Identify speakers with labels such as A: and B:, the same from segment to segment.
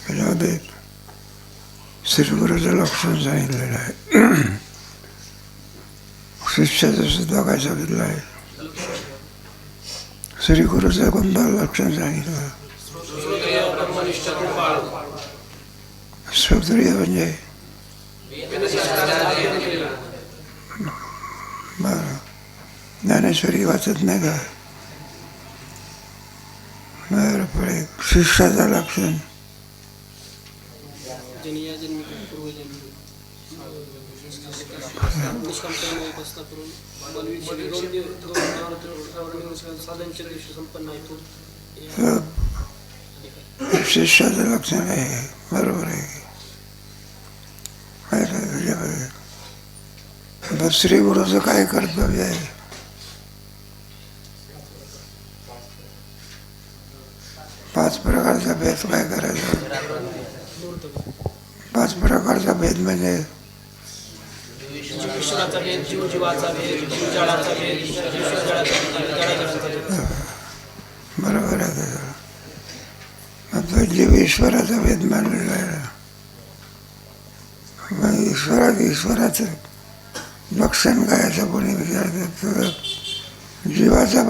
A: त्याच्यामध्ये श्रीगुरूचं लक्षण सांगितलेलं आहे. शिष्याचं सुद्धा काय सांगितलं आहे. श्रीगुरूचं कोणतं लक्षण सांगितलं. श्रोत्रिय म्हणजे बरं, ज्ञानेश्वरी वाचत नाही का. बरं, पुढे शिष्याचं लक्षण शिष्याचं लक्षण आहे. बरोबर आहे. श्री गुरुचं काय कर्तव्य आहे. पाच प्रकारचा भेद काय करायचा. पाच प्रकारचा भेद म्हणजे बरोबर आहे. त्याचा जीव ईश्वराचा भेद मानलेला आहे. ईश्वराचं लक्षण काय असं कोणी विचारतात. जीवाचा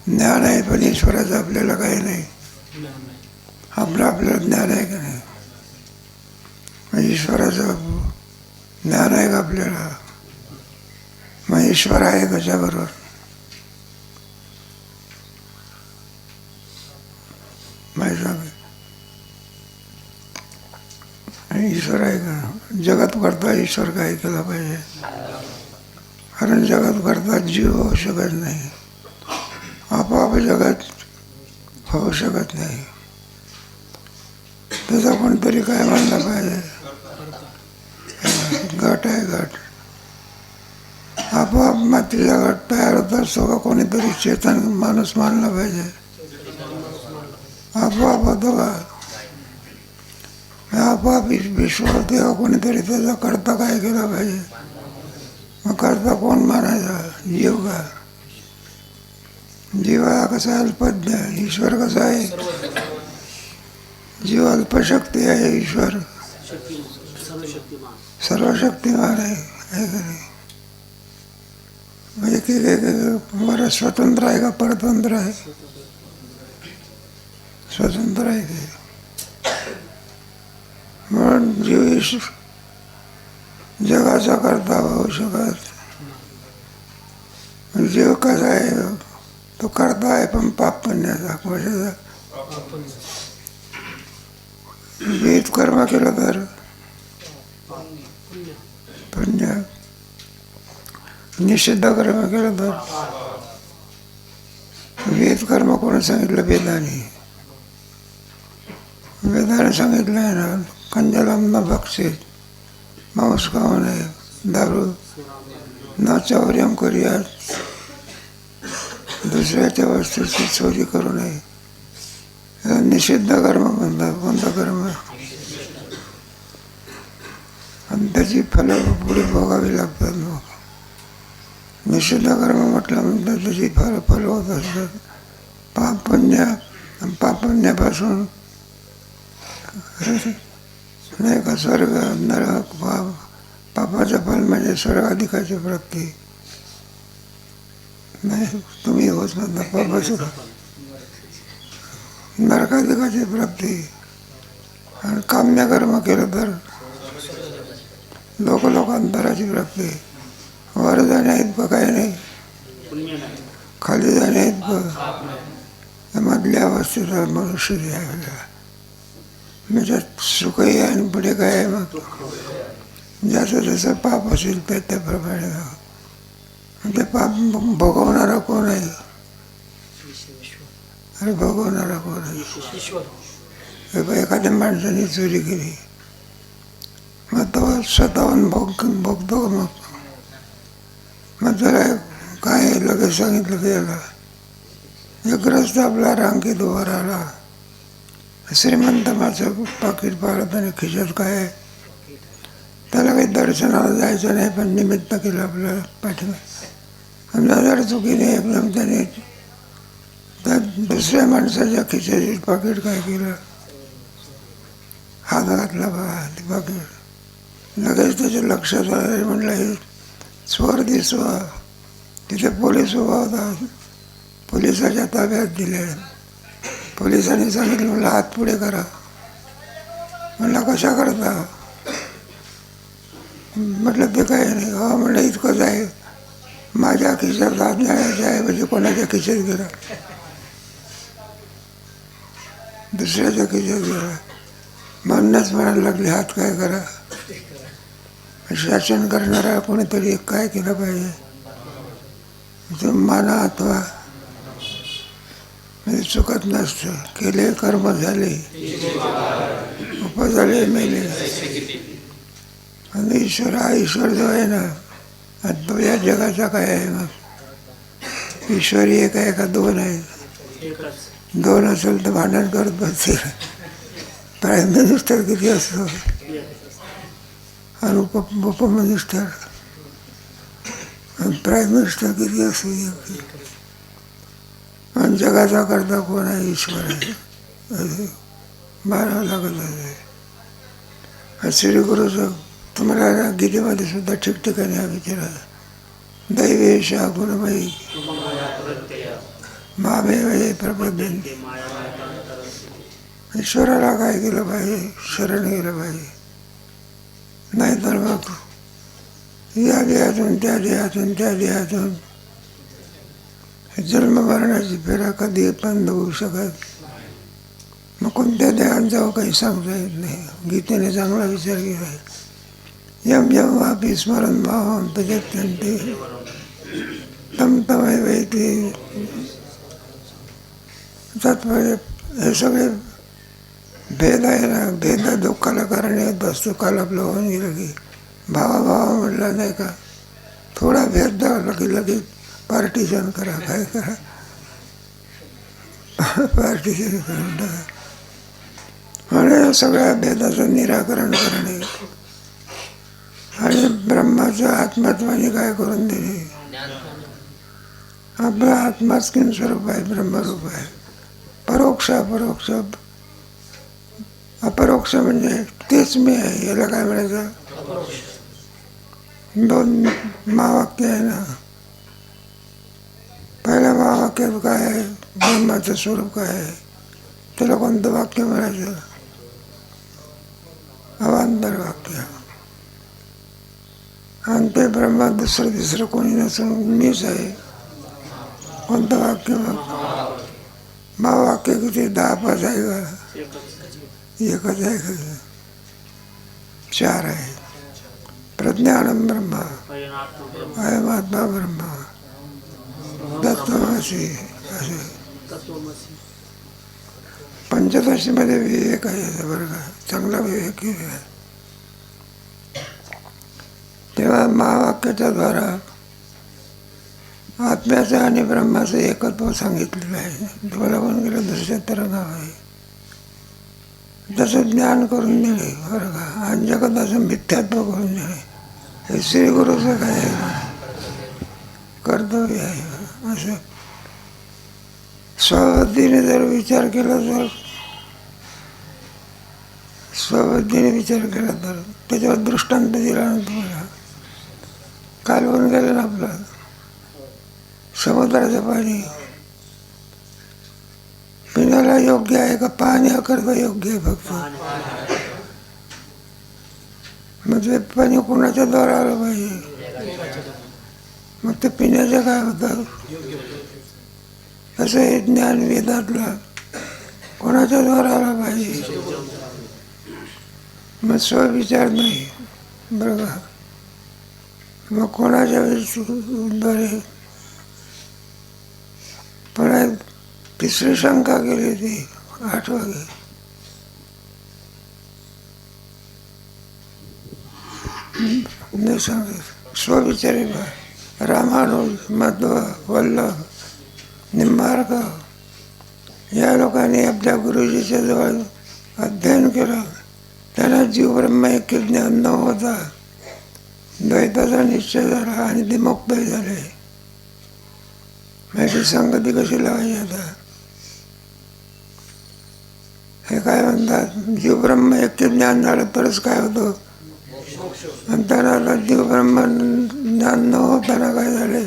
A: ज्ञान आहे, पण ईश्वराचं आपल्याला काही नाही. आपलं ज्ञान आहे का नाही. ईश्वराचं ज्ञान आहे का आपल्याला. मग ईश्वर आहे कशाबरोबर. माहिती आहे. ईश्वर आहे का. जगत करता ईश्वर काय केला पाहिजे. कारण जगत करता जीव होऊ शकत नाही. आपोआप जगत होऊ शकत नाही. त्याचा कोणतरी काय मानला पाहिजे. गट आहे गट. आपोआप मातीचा गट तयार होत असतो का कोणीतरी चेतन माणूस मानला पाहिजे. आपोआप होतो का. आपोआप विश्व तेव्हा कोणीतरी त्याचा करता काय केला पाहिजे. मग करता कोण मानायचा. जीव का. जीव हा कसा अल्पज्ञ. ईश्वर कसा आहे. जीव अल्पशक्ती आहे. ईश्वर सर्वशक्तिमान आहे का नाही. बरं, स्वतंत्र आहे का परतंत्र आहे. स्वतंत्र आहे ते. म्हणून जीव जगाचा करता होऊ शकत. जीव कसा आहे. तो करता आहे पण पाप पुण्याचा. कशाचा. वेद कर्म केलं तर पुण्य. निषिद्ध कर्म केलं तर. वेद कर्म कोणी सांगितलं. वेदाने सांगितलं आहे ना. कंजलम न भक्षित. मांस खाऊ नये. दारू न चौर्यम करूयात. दुसऱ्याच्या वस्तूची चोरी करू नये. निषिद्ध कर्म म्हणतात. कोणतं कर्म. आणि त्याची फलं पुढे भोगावी लागतात. मग निषिद्ध कर्म म्हटलं म्हणतात त्याची फलं होत असतात. पाप पुण्य. पाप पुण्यापासून नाही का स्वर्ग नरक. पापाचं फल म्हणजे स्वर्गाधिकाची प्राप्ती. नाही तुम्ही होत म्हणता पापाचं नरकाधिकाची प्राप्ती. आणि काम्यकर्म केलं तर लोकांतराची प्राप्ती. वर जाणे आहेत का काही नाही. खाली जाणे आहेत का. मधल्या अवस्थेचा मनुष्य द्यायला. त्याच्यात सुखही आहे आणि पुढे काय आहे. मग ज्याचं जसं पाप असेल त्याप्रमाणे ते पाप भोगवणारा कोण आहे. अरे भोगवणारा कोण आहे. एखाद्या माणसाने चोरी केली मग तो स्वतःहून भोगतो. मग त्याला काय लगेच सांगितलं की याला एक ग्रस्त आपला रांगेत उभा राहिला. श्रीमंत माझं पाकिट पाळत आणि खिशात काय आहे. त्याला काही दर्शनाला जायचं नाही पण निमित्त केलं आपल्याला पाठीमा. जर चुकीने एकदम त्याने तर दुसऱ्या माणसाच्या खिशाची पाकिट काय केलं, हात घातला बघा ते पाकिट. लगेच त्याच्या लक्षात आलं, म्हटलं हे चोर दिसवा. तिथे पोलीस उभा होता, पोलिसाच्या ताब्यात दिले. पोलिसांनी सांगितलं, म्हणलं हात पुढे करा. म्हणलं कशा करता? म्हटलं ते काय नाही. हो म्हणलं इतकंच आहे, माझ्या खिशात हात घालायच्या ऐवजी कोणाच्या खिशात गेला, दुसऱ्याच्या खिशात गेला. म्हणूनच म्हणायला लागले हात काय करा. शासन करणारा कोणीतरी काय केलं पाहिजे, माना अथवा म्हणजे चुकत नसतं. केले कर्म झाले, उपजले मेले. आणि ईश्वर हा ईश्वर जो आहे ना, तो या जगाचा काय आहे मग? ईश्वरी एक आहे का दोन आहे? दोन असेल तर भांडण करत बसते. प्राईम मिनिस्टर किती असतो आणि उपमिनिस्टर आणि प्राईम मिनिस्टर किती असतो? आणि जगाचा करता कोण आहे? ईश्वर आहे. मानावं लागत आहे. श्रीगुरूचं तुम्हाला गीतेमध्ये सुद्धा ठिकठिकाणी हा विचार आहे. दैवेशा गुणमयी मामेव प्रबोधन्ते. ईश्वराला काय केलं पाहिजे? शरण गेलं पाहिजे. नाहीतर मग या देहातून त्या देहातून त्या देहातून जन्म मरणाची फेरा कधी बंद होऊ शकत. मग कोणत्या देहात जाऊ काही सांगता येत नाही. गीतेने चांगला विचार केला आहे. यम यम वापी स्मरण भावम तजत्यन्ते तम तमैवेति. तात्पर्य हे सगळे भेद आहे ना, भेद दुःखाला कारण येत असतो. काल आपलं होऊन गेलं की भावा म्हटला नाही का, थोडा भेद द्यावा की लगेच पार्टिशन करा. काय करा? पार्टिशन करून टाका. आणि सगळ्या भेदाचं निराकरण करणे आणि ब्रह्माचं आत्मत्वाने काय करून देणे. आपला आत्माच किन स्वरूप आहे, ब्रह्मरूप आहे. परोक्ष अपरोक्ष. अपरोक्ष म्हणजे तेच मी आहे. याला काय म्हणायचं? दोन महावाक्य आहे ना. पहिल्या महावाक्यात काय आहे? ब्रह्माचं स्वरूप काय आहे? त्याला कोणतं वाक्य म्हणायचं? अवांतर वाक्य. आणि ते ब्रह्मा दुसरं तिसरं कोणी नसून मीच आहे. कोणतं वाक्य? मग महावाक्य किती? 10-5 आहे का? एकच आहे का? 4 आहे. प्रज्ञानम ब्रह्म, अयमात्मा ब्रह्म, तत्त्वमसि. असे पंचदशीमध्ये विवेक आहे बरं का, चांगला विवेक केला आहे. तेव्हा महावाक्याच्या द्वारा आत्म्याचं आणि ब्रह्माचं एकत्व सांगितलेलं आहे. तुम्हाला कोण गेलं दुसऱ्या तरंगाव आहे त्याचं ज्ञान करून देणे बरं का, आणि जगताचं मिथ्यात्व करून देणे हे श्रीगुरूचं काय कर्तव्य आहे. असं स्वबुद्धीने जर विचार केला तर, स्वबुद्धीने विचार केला तर त्याच्यावर दृष्टांत दिला ना तुम्हाला. काल होऊन गेलं ना आपलं समुद्राचं पाणी पिण्याला योग्य आहे का? पाण्याकरता योग्य आहे फक्त. मग ते पाणी कोणाच्या द्वारा आलं पाहिजे? मग ते पिण्याचं काय होतं? असं हे ज्ञान वेदातलं कोणाच्या द्वारा आलं पाहिजे? मग स्वविचार नाही बरं का. मग कोणाच्या द्वारे? पण तिसरी शंका केली होती 8 वागे. नाही सांगत स्वविचारी बा. रामानुज, मध्व, वल्लभ, निंबार्क या लोकांनी आपल्या गुरुजीच्या जवळ अध्ययन केलं. त्यांना जीव ब्रह्म ऐक्य ज्ञान न होता द्वैताचा निश्चय झाला आणि ते मुक्त झाले. माझी संगती कशी लावायची आता? काय म्हणतात, जीव ब्रह्म ऐक्य ज्ञान झालं तरच काय होतं. आणि त्याला जीव ब्रह्म ज्ञान न होताना काय झाले,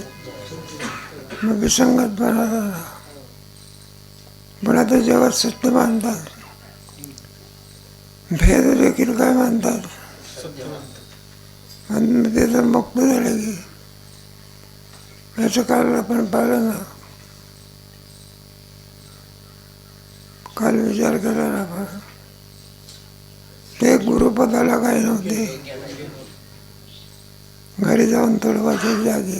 A: मग विसंगतपणा झाला. पण आता जगात सत्य मानतात, भेद देखील काय मानतात. आणि ते जर मुक्त झाले की याचं काल आपण पाहिलं ना, काल विचार केला ना आपण, ते गुरुपदाला काही नव्हते. घरी जाऊन थोडं वाचत जागे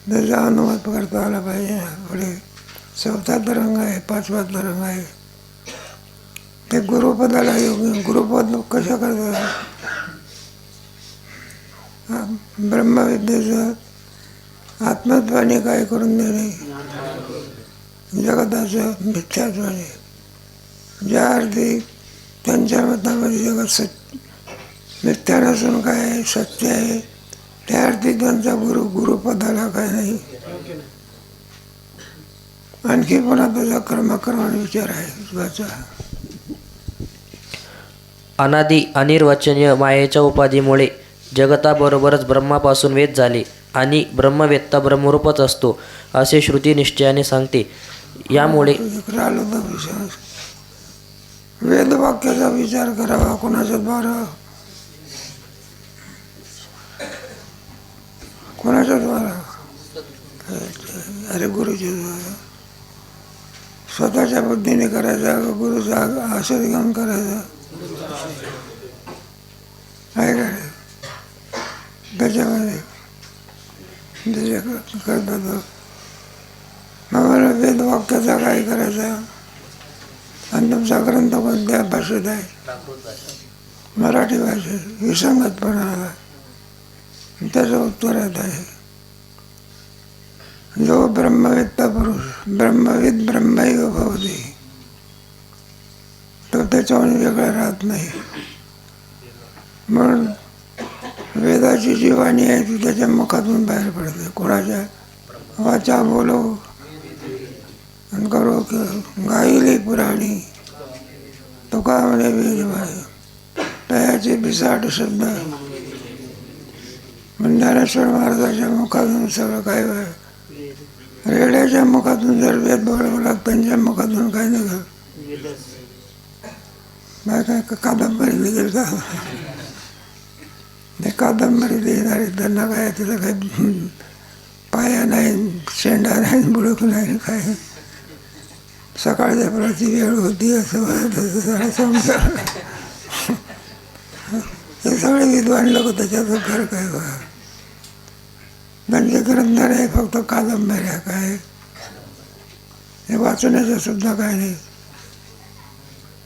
A: त्याचा अनुवाद करता आला पाहिजे ना. पुढे 4था तरंग आहे, 5वा तरंग आहे. ते गुरुपदाला योग्य. गुरुपद कशा करतात, ब्रह्मविद्येचं आत्मत्वाने काय करून देणे, जगताचं मिथ्यात्वाने. ज्या अर्थी त्यांच्या मतामध्ये जगत मिथ्या नसून काय आहे, सत्य आहे, त्या अर्थी त्यांचा गुरुपदाला काय नाही. आणखी पण त्याचा कर्मक्रमण विचार आहे.
B: अनादि अनिर्वचनीय मायेच्या उपाधीमुळे जगताबरोबरच ब्रह्मापासून वेद झाले आणि ब्रह्मवेत्ता ब्रह्मरूपच असतो असे श्रुती निश्चयाने सांगते. यामुळे
A: वेदवाक्याचा विचार करावा. कोणाच्या द्वारा, कोणाच्या द्वारा, अरे गुरुच्या द्वारा. स्वतःच्या बुद्धीने करायचा, गुरुचा आश्रय घेऊन करायचा आहे का. त्याच्यामध्ये करतात. आम्हाला वेदवाक्याचा काय करायचा. आणि तुमचा ग्रंथ कोणत्या भाषेत आहे, मराठी भाषेत. विसंगतपणा आला, त्याचं उत्तरात आहे, जो ब्रह्मवेत्ता पुरुष ब्रह्मविद ब्रह्मैव भवति, तो त्याच्याहून वेगळा राहत नाही. म्हणून वेदाची जी वाणी आहे ती त्याच्या मुखातून बाहेर पडते. कोणाच्या वाचा बोलो आणि करो गायली पुराणी, तो का म्हणे वेद भाई तयाचे बिसाट शब्द. ज्ञानेश्वर महाराजाच्या मुखातून सगळं काय आहे. रेड्याच्या मुखातून जर वेद बोलवला, त्यांच्या मुखातून काय निघाल, काय कादंबरी निघेल का. ते कादंबरी लिहिणारे त्यांना काय, तिला काही पाया नाही, शेंडा नाही, बुडूक नाही, काय सकाळच्या प्रती वेळ होती असं समजा. हे सगळे विद्वान लोक त्याच्यात घर काय बघा. त्यांचे ग्रंथ नाही, फक्त कादंबऱ्या काय, हे वाचण्याचं सुद्धा काय नाही,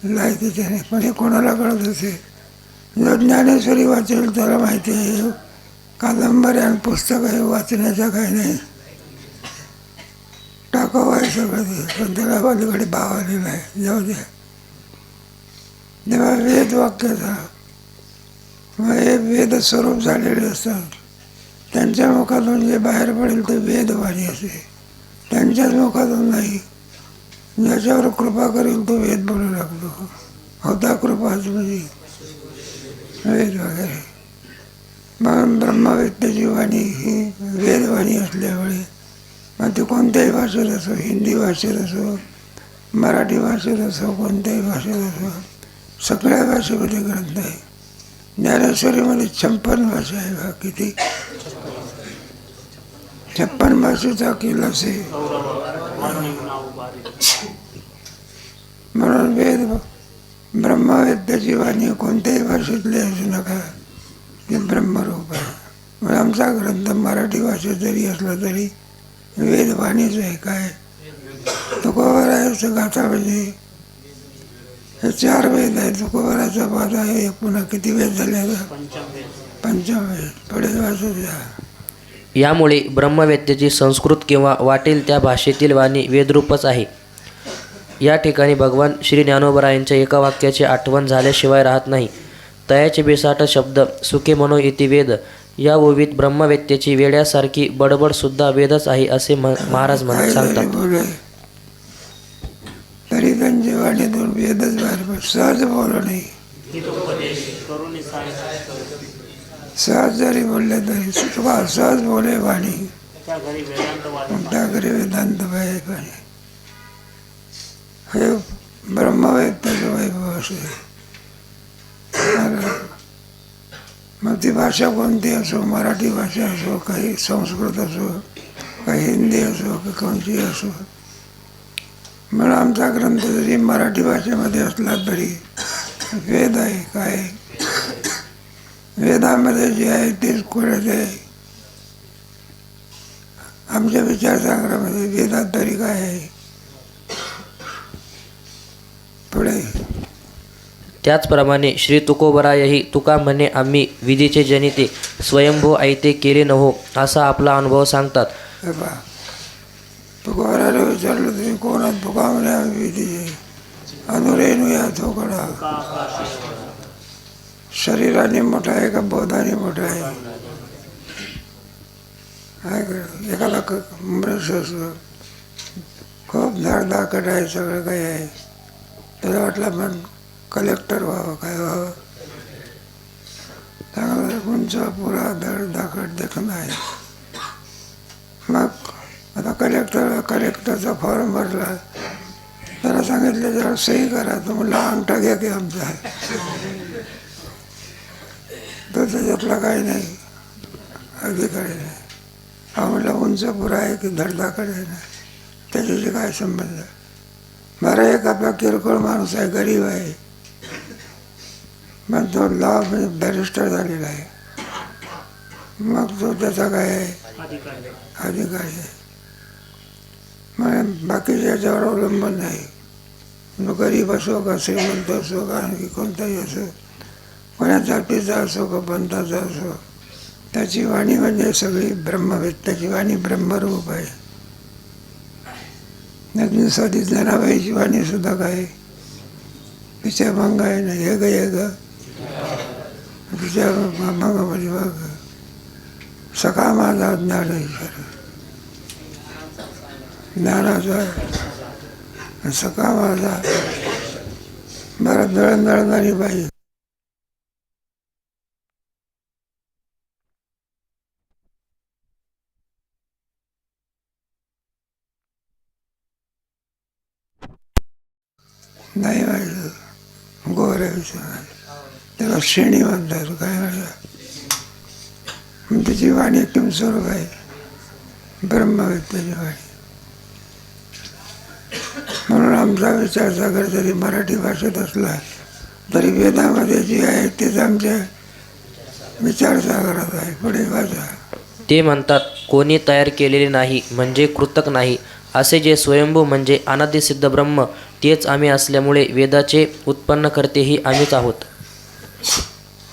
A: लायकीचे नाही. पण हे कोणाला कळत असे, जो ज्ञानेश्वरी वाचेल त्याला माहिती आहे कादंबऱ्या आणि पुस्तक आहे वाचण्याचा काय नाही. टाकावं आहे सगळं ते, पण त्याला अलीकडे भाव आलेला आहे. जाऊ द्या. तेव्हा वेदवाक्याचा हे वेद स्वरूप झालेले असतात. त्यांच्या मुखातून जे बाहेर पडेल ते वेदवाणी असे, त्यांच्याच मुखातून नाही. ज्याच्यावर कृपा करेल तो वेद बोलू लागतो. होता कृपाच म्हणजे वेद वगैरे. म्हणून ब्रह्मवेत्याची वाणी ही वेदवाणी असल्यामुळे मग ती कोणत्याही भाषेत असो, हिंदी भाषेत असो, मराठी भाषेत असो, कोणत्याही भाषेत असो, सगळ्या भाषेमध्ये ग्रंथ आहे. ज्ञानेश्वरीमध्ये 56 भाषा आहे. बा किती 56 भाषेचा किल्लास आहे. म्हणून वेद ब्रह्मवेत्याची वाणी कोणत्याही भाषेतली असू नका, ते ब्रह्मरूप आहे. मग आमचा ग्रंथ मराठी भाषेत जरी असला तरी वेदवाणीच आहे. काय तुकोबरायचं गाथा म्हणजे हे 4 वेद आहे. तुकोबराचा पाठ आहे. पुन्हा किती वेद झाले आता, पंचम वेद. पुढे वाचत जा.
B: यामुळे ब्रह्मवेत्याची संस्कृत किंवा वाटेल त्या भाषेतील वाणी वेदरूपच आहे. या ठिकाणी भगवान श्री ज्ञानोबरायांच्या एका वाक्याची आठवण झाल्याशिवाय राहत नाही. तयाचे बेसाट शब्द सुखे मनो इति वेद, या ओवीत ब्रह्मवेत्याची वेड्यासारखी बडबड सुद्धा वेदच आहे असे महाराज सांगतात.
A: तरी वेदांची वाणीतून वेदच बाहेर पड, सहज बोलणं नाही. सहज जरी बोलले तरी सुटवा, सहज बोले वाणी, त्या घरी वेदांत बाहेर पाणी. हे ब्रह्मवेत्याचं वैभव असे. मग ती भाषा कोणती असो, मराठी भाषा असो, काही संस्कृत असो, काही हिंदी असो, की कोणती असो. म्हणून आमचा ग्रंथ जरी मराठी भाषेमध्ये असला तरी वेद आहे. काय वेदामध्ये जे आहे तेच कोणाच आहे. आमच्या विचारसागरामध्ये वेदात तरी काय आहे. पुढे
B: त्याचप्रमाणे श्री तुकोबरायही तुका म्हणे आम्ही विधीचे जनिते स्वयंभू आयते केले नहो असा आपला अनुभव सांगतात.
A: हे पहा, तुकोबराला विचारलं तुम्ही कोण आहात? तुका म्हणे आम्ही विधीचे. अनुरेणू या थोकडा. शरीराने मोठा आहे का बोधाने मोठा आहे? काय कर एखादा मृष असो, खूप धाकट आहे, सगळं काही आहे, त्याला वाटलं पण कलेक्टर व्हावं, काय व्हावं, चांगला उंच पुरा धाकट देखणं आहे. मग आता कलेक्टरचा फॉर्म भरला, त्याला सांगितलं जरा सही करा, तर म्हणला अंगठा घ्या की आमचा आहे. तर त्याच्यातला काही नाही, अधिकारी नाही. हा म्हटलं उंच पुरा आहे की धडधाकट आहे ना, त्याच्याशी काय संबंध. बरं एक आपला किरकोळ माणूस आहे, गरीब आहे, मग तो लॉ म्हणजे बॅरिस्टर झालेला आहे, मग तो त्याचा काय आहे अधिकारी आहे. मग बाकीच्या याच्यावर अवलंबन नाही. मग गरीब असो का श्रीमंत असो का आणखी कोणताही असो, कोणा जातीचा असो का पंथाचा असो, त्याची वाणी म्हणजे सगळी ब्रह्मवेत्याची वाणी ब्रह्मरूप आहे. साधी जनाबाईची वाणी सुद्धा काय तिच्या भंग आहे ना, हे ग तिच्या भंगामध्ये बघ सखा माझा ज्ञानेश्वर, ज्ञानाचा सखा माझा. बरं दळणदळणारी बाई, नाही माहिती गोऱ्या विचार त्याला श्रेणी म्हणतात. काय म्हणतात तिची वाणी किम स्वरूप आहे ब्रह्मवेत्याची वाणी. म्हणून आमचा विचारसागर जरी मराठी भाषेत असला तरी वेदामध्ये जे आहे तेच आमच्या विचारसागरात आहे. पुढे वाचा.
B: ते म्हणतात कोणी तयार केलेले नाही म्हणजे कृतक नाही. असे जे स्वयंभू म्हणजे अनादिसिद्ध ब्रह्म तेच आम्ही असल्यामुळे वेदाचे उत्पन्न करतेही आम्हीच आहोत.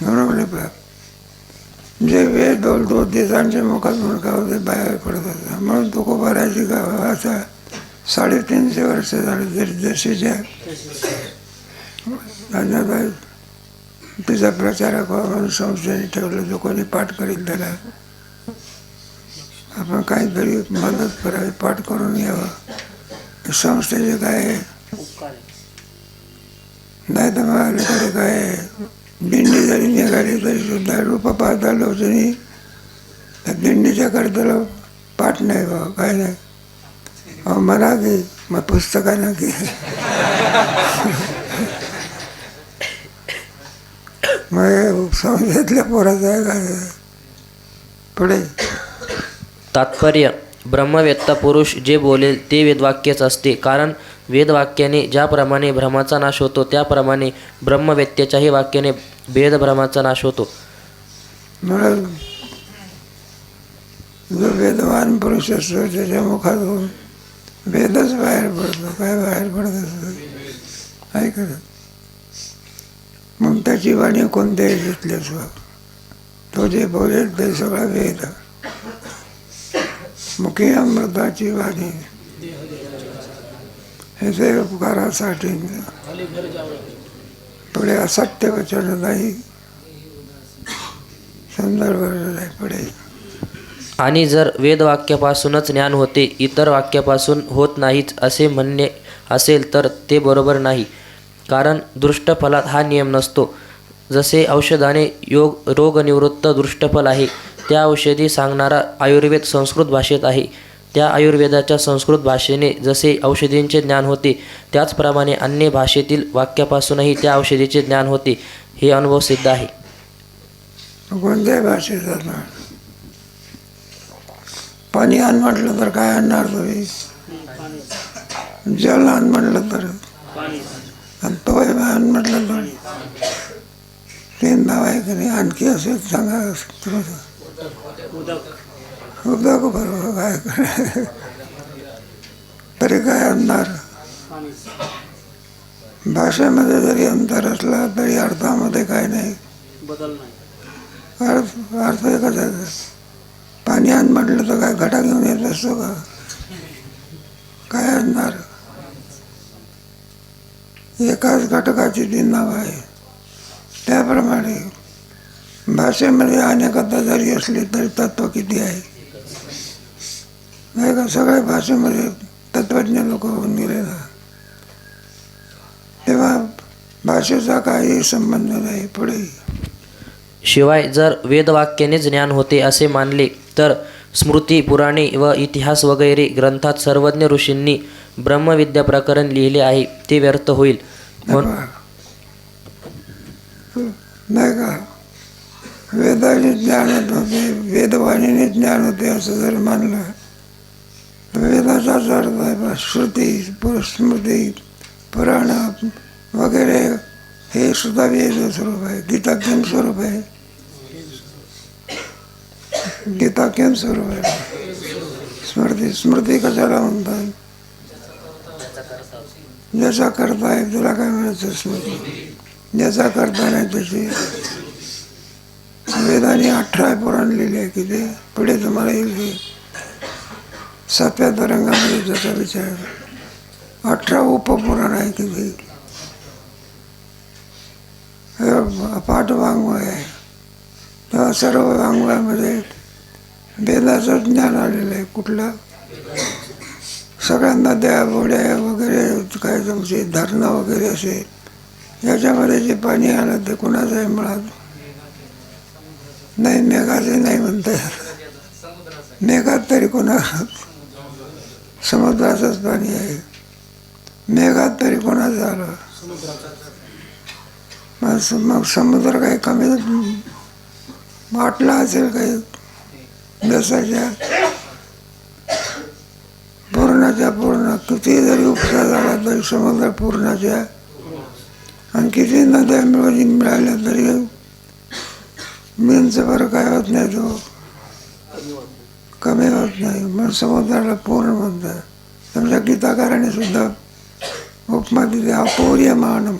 A: बरोबर. जे वेद बोलतो तेच आमच्या मुखात मुलगामध्ये बाहेर पडत होता. म्हणून तुकोबाराची गावाचा 350 वर्ष झाले जशीच्या तिचा प्रचारक व्हावा म्हणून संस्थेने ठेवलं. जो कोणी पाठ करील त्याला आपण काहीतरी मदत करावी, पाठ करून यावं. संस्थेचे काय नाही तर मग अलीकडे काय दिंडी जरी निघाली तरी सुद्धा रूप पाहता लोचनी त्या दिंडीच्या करताला पाठ नाही व्हावं, काय नाही. अहो म्हणा की मग पुस्तकानं की मग संस्थेतल्या पोराचं आहे काय. पुढे
B: तात्पर्य ब्रह्मवेत्ता पुरुष जे बोलेल ते वेदवाक्यच असते. कारण वेदवाक्याने ज्याप्रमाणे भ्रमाचा नाश होतो त्याप्रमाणे ब्रह्मवेत्याच्याही वाक्याने भेदभ्रमाचा नाश होतो.
A: म्हणून जो वेदवान पुरुष असतो त्याच्या मुखातून वेदच बाहेर पडतो. काय बाहेर पडत असतो ऐकत. मग त्याची वाणी कोणत्याही घेतल्याच तो जे बोलेल ते सगळा वेद. मुखी अमृताची वाणी हे ते उपकारासाठी. पुढे असत्य वचन नाही संदर्भ नाही. पुढे
B: आणि जर वेदवाक्यापासूनच ज्ञान होते इतर वाक्यापासून होत नाहीच असे म्हणणे असेल तर ते बरोबर नाही, कारण दृष्टफलात हा नियम नसतो. जसे औषधाने रोगनिवृत्त दृष्टफल आहे, त्या औषधी सांगणारा आयुर्वेद संस्कृत भाषेत आहे. त्या आयुर्वेदाच्या संस्कृत भाषेने जसे औषधींचे ज्ञान होते, त्याचप्रमाणे अन्य भाषेतील वाक्यापासूनही त्या औषधीचे ज्ञान होते. हे अनुभव सिद्ध आहे.
A: कोणत्याही भाषेचा ना पाणी आण म्हटलं तर काय आणणार तुम्ही? जल आण म्हटलं तर, आणि तो आण म्हटलं तर तीन नाव आहे की नाही? आणखी असेल सांगा. उदक बरोबर काय करायचं? तरी काय आणणार? भाषेमध्ये जरी अंतर असला तरी अर्थामध्ये काय नाही, अर्थ एकच आहे. पाणी आण म्हटलं तर काय घटा घेऊन येत असतो का? काय आणणार? एकाच घटकाची तीन नाव आहे. त्याप्रमाणे भाषेमध्ये अनेकता जरी असली तरी तत्व किती आहे नाही का? सगळ्या भाषेमध्ये तत्वज्ञ लोक होऊन गेले ना, तेव्हा भाषेचा काही संबंध नाही पुढे.
B: शिवाय जर वेदवाक्यानेच ज्ञान होते असे मानले तर स्मृती, पुराणे व इतिहास वगैरे ग्रंथात सर्वज्ञ ऋषींनी ब्रह्मविद्या प्रकरण लिहिले आहे ते व्यर्थ होईल.
A: नाही का? वेदाने ज्ञान होते, वेदवाणीने ज्ञान होते असं जर मानलं तर वेदाचाच अर्थ आहे. श्रुती, स्मृती, पुराण वगैरे हे सुद्धा वेद स्वरूप आहे. गीता किम स्वरूप आहे? गीता किम स्वरूप आहे? स्मृती कशाला म्हणतात? ज्याचा करता आहे तुला काय म्हणायचं स्मृती? ज्याचा करता नाही त्याची. वेदाने 18 पुराण लिहिले आहे की ते पुढे तुम्हाला येईल की 7व्या तरंगामध्ये त्याचा विचार. 18 उपपुराण आहे की ते अफाट वाङ्मय आहे. तेव्हा सर्व वाङ्मयामध्ये वेदाचं ज्ञान आलेलं आहे. कुठलं? सगळ्या नद्या, बोड्या वगैरे काय तुमची धरणं वगैरे असेल, याच्यामध्ये जे पाणी आलं ते कोणाचं आहे मुळात? नाही, मेघाचे नाही म्हणता येत. मेघात तरी कोणा? समुद्राचंच पाणी आहे. मेघात तरी कोणाचं आलं? मग समुद्र काही कमी वाटला असेल काही जसाच्या पूर्णाच्या पूर्ण. किती जरी उपसा झाला तरी समुद्र पूर्णाच्या, आणि किती नद्या मिळाल्या तरी मीनचं बरं काय होत नाही, तो कमी होत नाही. म्हणून समुद्राला पूर्ण म्हणतात. तुमच्या गीताकाराने सुद्धा उपमा दिली, अपूर्यमानम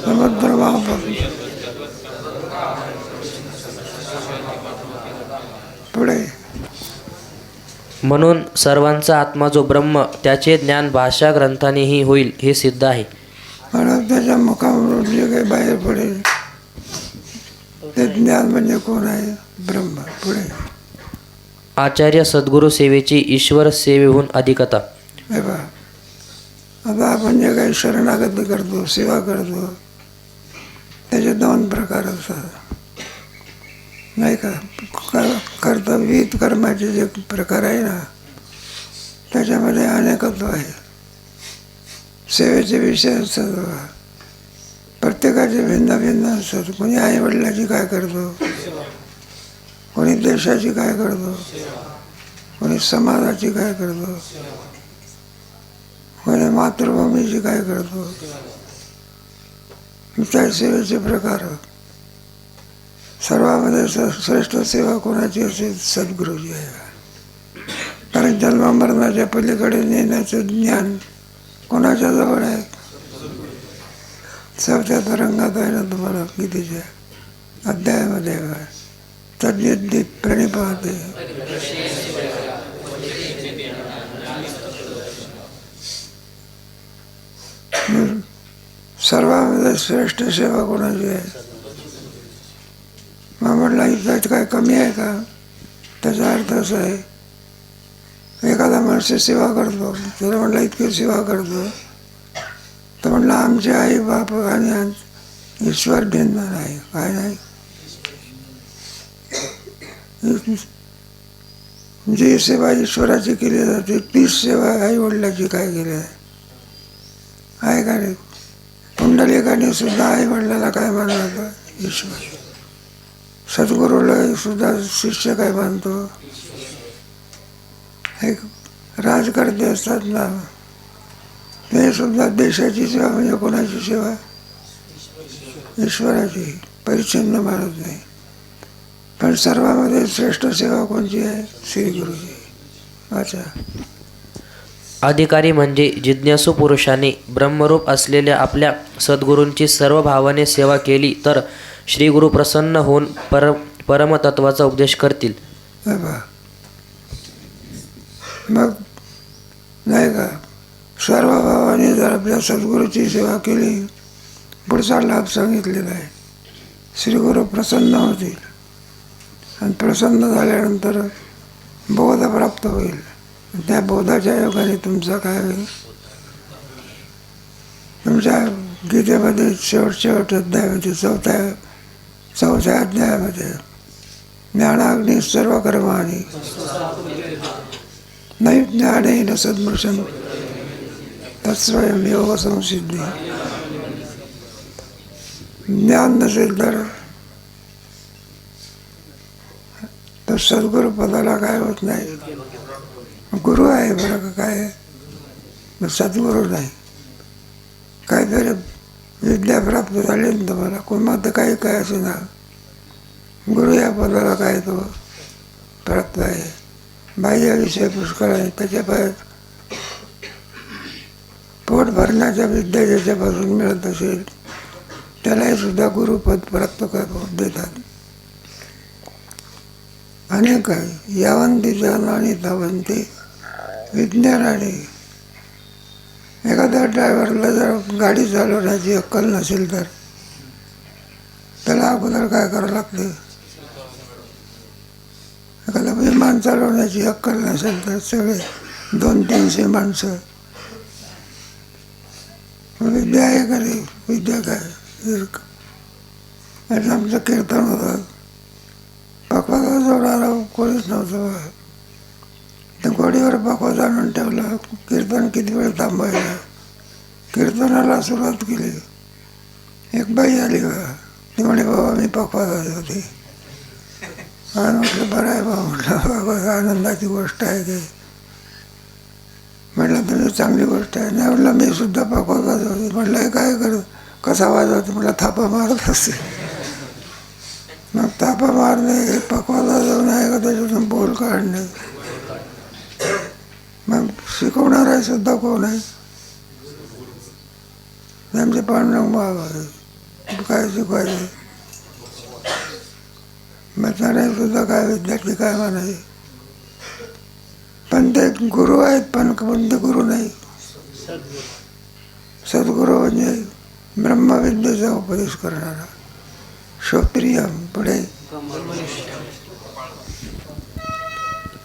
A: समुद्र पुढे.
B: म्हणून सर्वांचा आत्मा जो ब्रह्म, त्याचे ज्ञान भाषा ग्रंथानेही होईल हे सिद्ध आहे.
A: म्हणून त्याच्या मुखावरून जे काही बाहेर पडेल ते ज्ञान म्हणजे कोण आहे? ब्रह्म. पुढे
B: आचार्य सद्गुरू सेवेची ईश्वर सेवेहून अधिकता.
A: हे पहा, आता आपण जे काही शरणागती करतो, सेवा करतो, त्याचे 2 प्रकार असतात नाही का? कर्तव्यविहित कर्माचे जे प्रकार आहे ना, त्याच्यामध्ये अनेकत्व आहे. सेवेचे विषय असतात, प्रत्येकाचे भिन्न भिन्न असतात. कोणी आईवडिलाची काय करतो, कोणी देशाची काय करतो, कोणी समाजाची काय करतो, कोणी मातृभूमीची काय करतो. त्या सेवेचे प्रकार. सर्वांमध्ये श्रेष्ठ सेवा कोणाची असेल? सद्गुरूची आहे. कारण जन्ममरणाच्या पलीकडे नेण्याचं ज्ञान कोणाच्या जवळ आहे? 4थ्या तरंगात आहे ना, तुम्हाला गीतेच्या अध्यायामध्ये तद्विद्धी प्रणिपाते. सर्वांमध्ये श्रेष्ठ सेवा कोणाची आहे? मग म्हटलं इथं काय कमी आहे का? त्याचा अर्थ असा आहे, एखादा वर्ष सेवा करतो. त्याला म्हटलं इतकी सेवा करतो, तर म्हटलं आमचे आई बाप आणि ईश्वर भिन्न नाही. काय नाही, जी सेवा ईश्वराची केली जाते तीच सेवा आई वडिलाची काय केली आहे का नाही. पुंडलिकाने सुद्धा आई वडिलाला काय मानलं होतं? ईश्वर. सद्गुरूला सुद्धा शिष्य काय मानतो? एक राजकर्ते असतात ना, ते सुद्धा देशाची सेवा म्हणजे कोणाची सेवा? ईश्वराची. परिच्छिन्न मानत नाही. पण सर्वांमध्ये श्रेष्ठ सेवा कोणची आहे? श्री गुरुची. अच्छा.
B: अधिकारी म्हणजे जिज्ञासू पुरुषाने ब्रह्मरूप असलेल्या आपल्या सद्गुरूंची सर्व भावाने सेवा केली तर श्री गुरु प्रसन्न होऊन परमतत्वाचा उपदेश करतील.
A: मग नाही का, सर्व भावाने जर आपल्या सद्गुरूची सेवा केली, पुढचा लाभ सांगितलेला आहे. श्री गुरु प्रसन्न होतील आणि प्रसन्न झाल्यानंतर बोध प्राप्त होईल. त्या बोधाच्या योगाने तुमचा काय होईल? तुमच्या गीतेमध्ये शेवट अध्यायामध्ये चौथ्या अध्यायामध्ये ज्ञानाग्नी सर्व कर्माणी नाही ज्ञानेन सद्मृशं तत्स्वयं योग संसिद्धी. ज्ञान नसेल तर सद्गुरु पदाला काय होत नाही. गुरु आहे बरं का, काय सद्गुरू नाही. काहीतरी विद्या प्राप्त झाली ना तुम्हाला, कोणतं काही काय असे ना, गुरु या पदाला काय तो प्राप्त आहे. बाह्य विषय पुष्कळ आहे, त्याच्या पाय पोट भरण्याच्या विद्या ज्याच्यापासून मिळत असेल त्यालाही सुद्धा गुरुपद प्राप्त देतात. अनेक आहे. यावंती ज्ञानाने धावंती विज्ञानाने. एखाद्या ड्रायव्हरला जर गाडी चालवण्याची अक्कल नसेल तर त्याला अगोदर काय करावं लागते? एखादा विमान चालवण्याची अक्कल नसेल तर सगळे 200-300 माणसं. विद्या आहे का नाही? विद्या काय? आमचं कीर्तन होतं, पकवाजा जोडायला कोणीच नव्हतं. त्या गोडीवर पकवाजा आणून ठेवलं. कीर्तन किती वेळ थांबायला. कीर्तनाला सुरुवात केली. एक बाई आली बा, ती म्हणे बाबा मी पकवाजा होती. आणि म्हटलं बरं आहे बाबा, म्हटलं आनंदाची गोष्ट आहे ते. म्हटलं तुझी चांगली गोष्ट आहे. नाही म्हटलं मी सुद्धा पकवाजा होती. म्हटलं हे काय करत, कसा वाजवते? म्हटलं थापा मारत असते. मग थापा मारणे, पकवाजा जाऊन आहे का त्याच्यातून बोल काढणे. मग शिकवणार आहे सुद्धा कोण आहे? आमचे पांडुरंग बाबा काय शिकवायचे. मग त्याने सुद्धा काय विद्यार्थी काय म्हणायचे. पण ते गुरु आहेत, पण कोणते गुरु नाही. सद्गुरू म्हणजे ब्रह्मविद्येचा उपदेश करणारा. श्रोत्रिय पुढे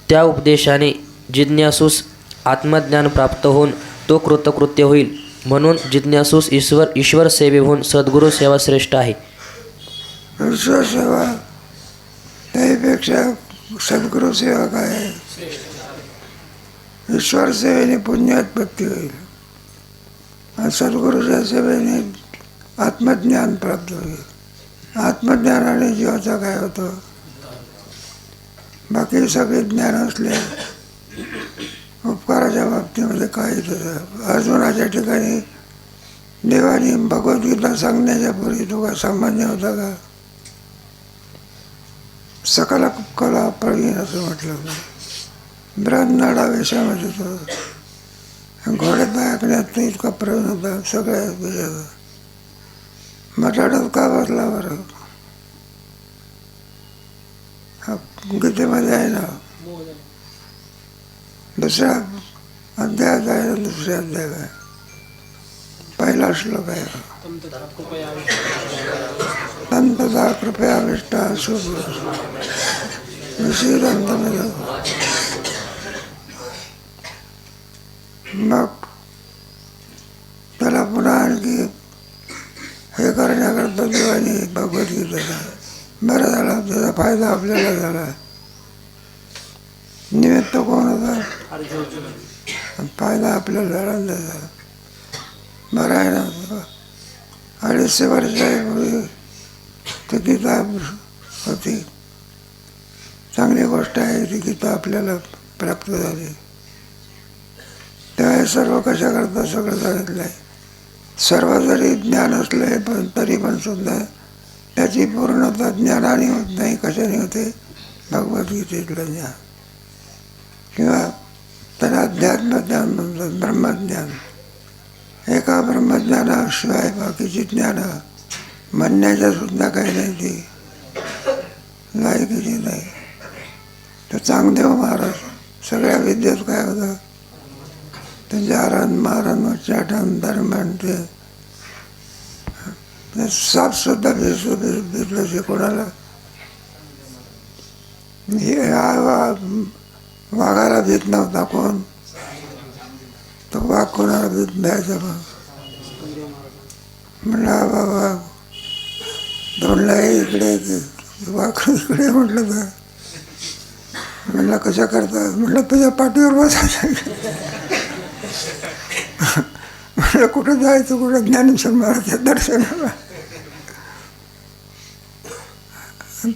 B: त्या उपदेशाने जिज्ञासूस आत्मज्ञान प्राप्त होऊन तो कृतकृत्य होईल. म्हणून जिज्ञासूस ईश्वर सेवेहून सद्गुरू सेवा श्रेष्ठ आहे.
A: ईश्वर सेवा त्यापेक्षा सद्गुरू सेवा काय आहे? ईश्वर सेवेने पुण्यात्पत्ती होईल आणि सद्गुरूच्या सेवेने आत्मज्ञान प्राप्त होईल. आत्मज्ञानाने जीवाचा काय होतं? बाकी सगळे ज्ञान असले उपकाराच्या बाबतीमध्ये काहीच होतं. अर्जुनाच्या ठिकाणी देवाने भगवद्गीता सांगण्याच्या पूर्वी तो का सामान्य होता का? सकल कला प्रवीण असं म्हटलं होतं. ब्रह्मनाडावेशामध्ये तो घोड्यात ऐकण्यात इतका प्रवीण होता. सगळ्या मटाडत का बसला बरं? गीतेमध्ये आहे ना, दुसऱ्या अध्यायात आहे ना, दुसऱ्या अध्याय आहे, पहिला श्लोक आहे. तंतदा कृपयाविष्टा शुभ मग त्याला पुन्हा आणखी हे करण्याकरता देवाने भगवद्गीतेचा बरं झाला, त्याचा फायदा आपल्याला झाला. निमित्त कोण होता? फायदा आपल्याला झाला त्याचा. बरं आहे ना. 250 वर्षापूर्वी ती गीता होती. चांगली गोष्ट आहे, ती गीता आपल्याला प्राप्त झाली. तेव्हा हे सर्व कशा करता सगळं सांगितलं आहे. सर्व जरी ज्ञान असले पण तरी पण सुद्धा त्याची पूर्णता ज्ञानाने होत नाही. कशाने होते? भगवद्गीतेतलं ज्ञान, किंवा त्याला अध्यात्मज्ञान म्हणतात, ब्रह्मज्ञान. एका ब्रह्मज्ञानाशिवाय बाकीची ज्ञान म्हणण्याच्या सुद्धा काही नाही, ती लायकीची नाही. तर चांगदेव महाराज सगळ्या विद्येत काय होतं? त्यांचे आरण मारण उच्चाटन दरम्यान ते साप सुद्धा भेटलं कोणाला. वाघाला भीत नव्हता कोण? तो वाघ कोणाला भीत द्यायचा? मग म्हणला बाबा दोनला इकडे वाघ इकडे म्हटलं तर म्हणलं कशा करता? म्हटलं तुझ्या पाठीवर बसायचं. म्हटलं कुठं जायचं? कुठं? ज्ञानेश्वर महाराजच्या दर्शनाला.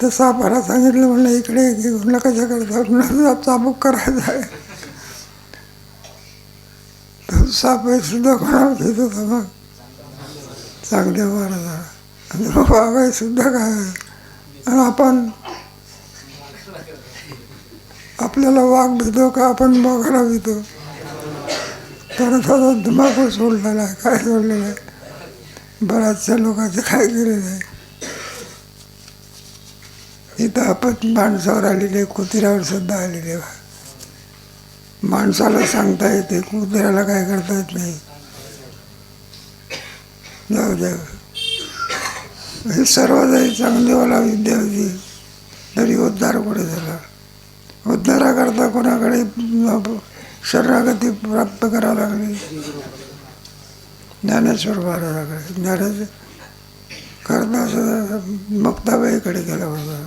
A: तर सापाला सांगितलं, म्हणलं इकडे. म्हणलं कशा करता? म्हणलं चाबूक करायचा आहे. तर साप सुद्धा कोणाला घेत होता? मग चांगदेव महाराजाला. वाघ सुद्धा काय? आणि आपण आपल्याला वाघ भीतो का आपण वाघाला भीतो? तर थोडा धुमाकूळ सोडलेला आहे. काय सोडलेलं आहे? बऱ्याचशा लोकांचं काय केलेलं आहे? इथं आपण माणसावर आलेले, कुत्र्यावर सुद्धा आलेले. माणसाला सांगता येते, कुत्र्याला काय करता येत नाही. जाऊ द्या. हे सर्व जरी चांगलीवाला विद्या होती तरी उद्धार कुठे झाला? उद्धाराकरता कोणाकडे शरणागती प्राप्त करावं लागली? ज्ञानेश्वर महाराजाकडे. ज्ञानेश्वर करता सुद्धा मुक्ताबाईकडे गेला होता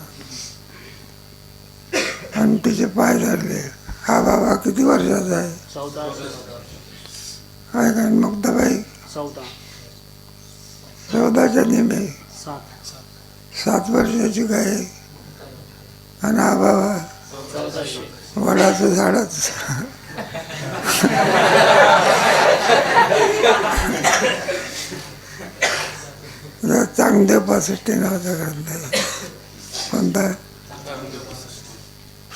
A: आणि तिचे पाय धरले. हा बाबा किती वर्षाचा आहे? काय काय? मुक्ताबाई 14च्या निमे 7 वर्षाची काय? आणि हा बाबा वडाचं झाडच. चांगदेव 65 नावाचा ग्रंथ आहे. कोणता?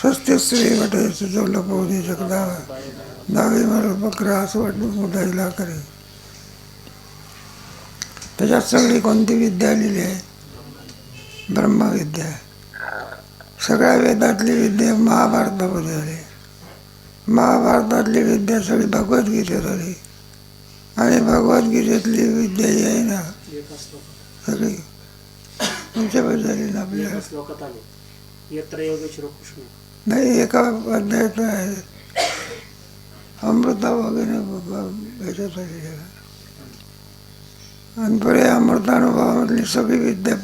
A: स्वस्ति स्त्री वाटायचं जो लपवणे शकला दावी मला बकरा असं वाटून मुदायला करे. त्याच्यात सगळी कोणती विद्या लिहिली आहे? ब्रह्मविद्या. सगळ्या वेदातली विद्या महाभारतामध्ये आली. महाभारतातली विद्या सगळी भगवद्गीतेत आली. आणि भगवद्गीतेतली विद्या जी आहे ना सगळी तुमच्याबद्दल झाली ना आपल्याला. नाही, एका अध्यायात आहे अमृता वगैरे ह्याच्यात आलेली आहे. आणि पुढे अमृतानुभवामधली सगळी विद्या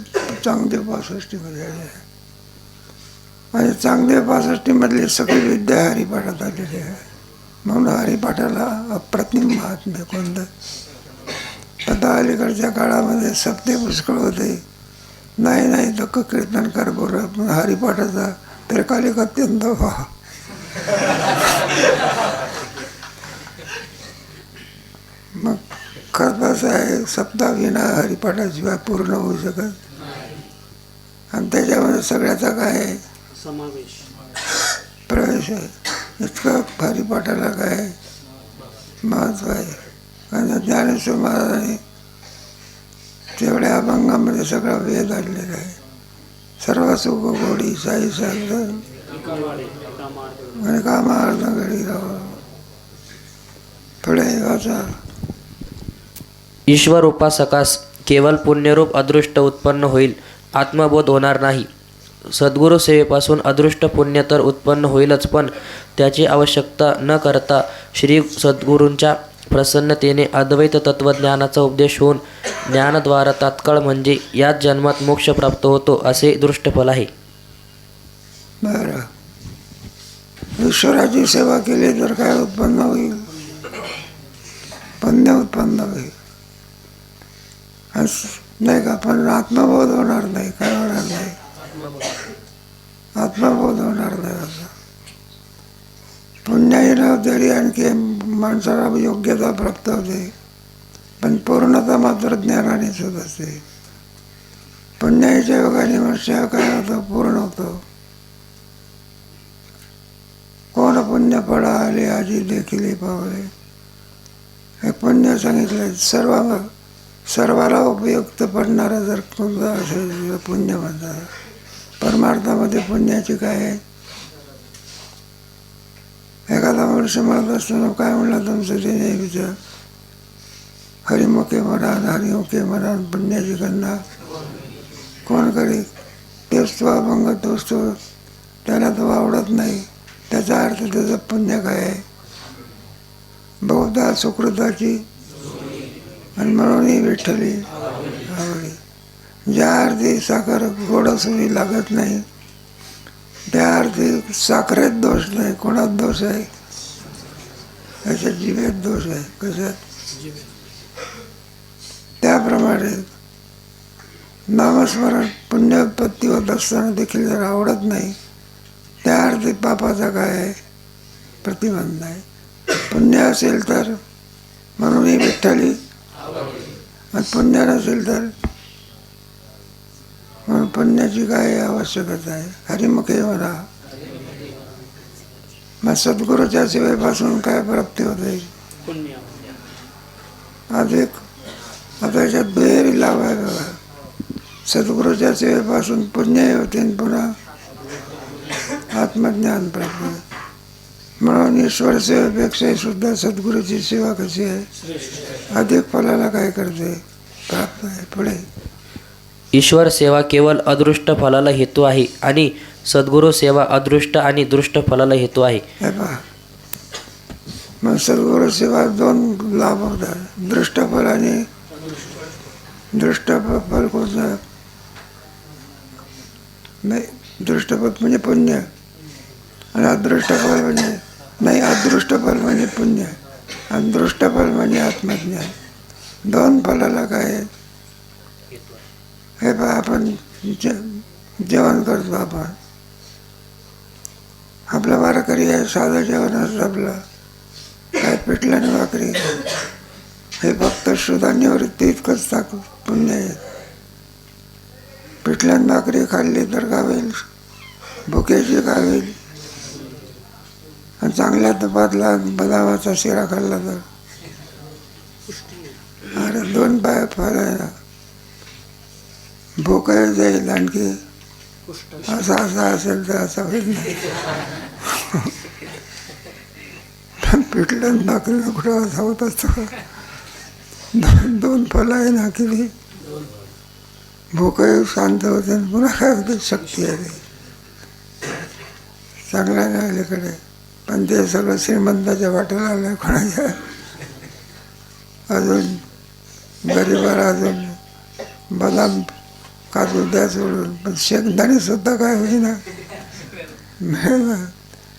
A: चांगदेव 65मध्ये आली आहे. आणि चांगदेव 65मधली सगळी विद्या हरिपाठात आलेली आहे. म्हणून हरिपाठाला अप्रतिम महात्म्य. कोणतं? आता अलीकडच्या काळामध्ये सत्य पुष्कळ होते. नाही तर कीर्तनकार बोला, पण हरिपाठाचा त्रिकालिक अत्यंत व्हा. मग खरंच आहे, सप्ताहविना हरिपाठाशिवाय पूर्ण होऊ शकत. आणि त्याच्यामध्ये सगळ्याचा काय आहे?
C: समावेश,
A: प्रवेश आहे. इतकं हरिपाठाला काय महत्त्व आहे. कारण ज्ञानेश्वर महाराजांनी तेवढ्या अभंगामध्ये सगळा वेद आणलेला आहे. सर्व सुख गोडी साई सागर आणि कामार्थ घडी राव. पुढे वाचा.
B: ईश्वर उपासकास केवळ पुण्यरूप अदृष्ट उत्पन्न होईल, आत्मबोध होणार नाही. सद्गुरू सेवेपासून अदृष्ट पुण्य तर उत्पन्न होईलच, पण त्याची आवश्यकता न करता श्री सद्गुरूंच्या प्रसन्नतेने अद्वैत तत्त्वज्ञानाचा उपदेश होऊन ज्ञानद्वारा तात्काळ म्हणजे याच जन्मात मोक्ष प्राप्त होतो असे दृष्टफल आहे.
A: बरं, ईश्वराची सेवा केली तर काय उत्पन्न होईल? पुण्य उत्पन्न होईल, नाही का? पण आत्मबोध होणार नाही. काय होणार नाही? आत्मबोध होणार नाही. असं पुण्याईनं तरी आणखी माणसाला योग्यता प्राप्त होते, पण पूर्णता मात्र ज्ञानानेच होत असते. पुण्याईच्या योगाने मनुष्य काय होतं? पूर्ण होतो. कोण पुण्य फळ आले आजी देखील पावले, हे पुण्य सांगितलं. सर्वाला उपयुक्त पडणारा जर कोणता असेल पुण्य म्हणतात. परमार्थामध्ये पुण्याची काय आहे? एखादा मनुष्य म्हणत असताना काय म्हणला तुमचं ते नाही विचार, हरिमुखे म्हणान हरिमुखे म्हणान पुण्याची गणना कोण करी? तेच तो अभंग, तोच तो, त्याला तो आवडत नाही. त्याचा अर्थ त्याचं पुण्य काय आहे? बहुधा सुकृताची आणि म्हणूनही विठ्ठली आवडी. ज्या अर्थी साखर गोड असूनही लागत नाही, त्या अर्थी साखरेत दोष नाही. कोणात दोष आहे? त्याच्या जिभेत दोष आहे. कशात? त्याप्रमाणे नामस्मरण पुण्योत्पत्ती होत असताना देखील जर आवडत नाही, त्या अर्थी पापाचा काय आहे? प्रतिबंध आहे. पुण्य असेल तर म्हणूनही विठ्ठली, आणि पुण्य नसेल तर म्हणून पुण्याची काय आवश्यकता आहे? हरिमुखे म्हणा. मग सद्गुरूच्या सेवेपासून काय प्राप्ती होते? आता याच्यात दुहेरी लाभ आहे बघा. सद्गुरूच्या सेवेपासून पुण्यही होते आणि पुन्हा आत्मज्ञान प्राप्त होते. म्हणून ईश्वर सेवेपेक्षाही सुद्धा सद्गुरूची सेवा कशी आहे? अधिक फलाला काय करते? प्राप्त आहे. पुढे
B: ईश्वर सेवा केवळ अदृष्ट फलाला हेतू आहे आणि सद्गुरू सेवा अदृष्ट आणि दृष्ट फलाला हेतू आहे.
A: हे पहा, मग सद्गुरू सेवा दोन लाभ होतात, दृष्टफल आणि दृष्टफल. कोणतं? नाही, दृष्टफल म्हणजे पुण्य आणि अदृष्टफल म्हणजे नाही. अदृष्टफल म्हणजे पुण्य आणि दृष्टफल म्हणजे आत्मज्ञान. दोन फलाला काय आहे? हे पहा, आपण जेवण करतो. आपलं वारकरी आहे, साधं जेवण असतं आपलं, काय पिठलं आणि भाकरी, हे फक्त शुद्धान्यवृत्ती इतकंच पुण्य आहे. पिठल्यान भाकरी खाल्ली तर काय होईल? भुकेची काय होईल? आणि चांगल्या तुपातला बदामाचा शिरा खाल्ला तर अरे दोन पाय फळ आहे ना. भूकही जाईल आणखी असा असेल तर असा होईल नाही. पिठलं भाकरीला कुठं असा होत असतं? दोन फळं आहे ना की भूकही शांत होते, पुन्हा काय होते? शक्ती आहे. चांगला नाही अलीकडे, पण ते सगळं श्रीमंताच्या वाटेला आलं. कोणाच्या अजून गरीबाला अजून बदाम काजू द्या सोडून, पण शेंगदाणे सुद्धा काय होईना मिळेल.